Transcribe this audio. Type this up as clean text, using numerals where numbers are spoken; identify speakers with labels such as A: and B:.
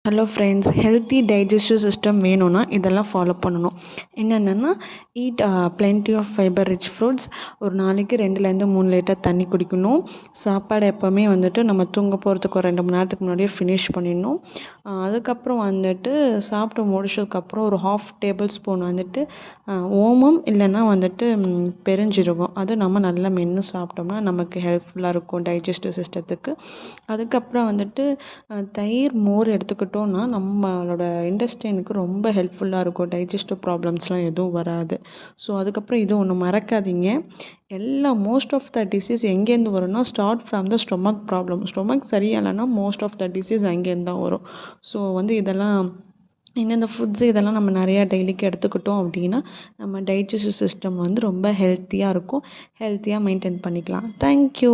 A: Hello friends, healthy digestive system வேணும்னா இதெல்லாம் follow பண்ணணும். என்னென்னா, eat plenty of fibre rich fruits, ஒரு நாளைக்கு 2லேருந்து 3 லிட்டர் தண்ணி குடிக்கணும். சாப்பாடு எப்போவுமே வந்துட்டு நம்ம தூங்க போகிறதுக்கு ஒரு 2 மணி நேரத்துக்கு முன்னாடியே ஃபினிஷ் பண்ணிடணும். அதுக்கப்புறம் வந்துட்டு சாப்பிட்டு முடிச்சதுக்கப்புறம் ஒரு 1/2 டேபிள் ஸ்பூன் வந்துட்டு ஓமம் இல்லைன்னா வந்துட்டு பெருஞ்சீரகம் அது நம்ம நல்லா மென்று சாப்பிட்டோம்னா நமக்கு ஹெல்ப்ஃபுல்லாக இருக்கும் டைஜஸ்டிவ் சிஸ்டத்துக்கு. அதுக்கப்புறம் வந்துட்டு தயிர் மோர் எடுத்துக்கிட்டோன்னா நம்மளோட இன்டெஸ்டைனுக்கு ரொம்ப ஹெல்ப்ஃபுல்லாக இருக்கும். டைஜஸ்டிவ் ப்ராப்ளம்ஸ்லாம் எதுவும் வராது. ஸோ அதுக்கப்புறம் இது ஒன்று மறக்காதீங்க. மோஸ்ட் ஆஃப் த டிசீஸ் எங்கேருந்து வரும்னா start from the stomach problem. Stomach சரியில்லைன்னா மோஸ்ட் ஆஃப் த டிசீஸ் அங்கேருந்து தான் வரும். ஸோ இதெல்லாம் இந்தந்த ஃபுட்ஸு இதெல்லாம் நம்ம நிறையா டெய்லிக்கு எடுத்துக்கிட்டோம் அப்படின்னா நம்ம டைஜஸ்டிவ் சிஸ்டம் ரொம்ப ஹெல்த்தியாக இருக்கும். ஹெல்த்தியாக மெயின்டைன் பண்ணிக்கலாம். தேங்க்யூ.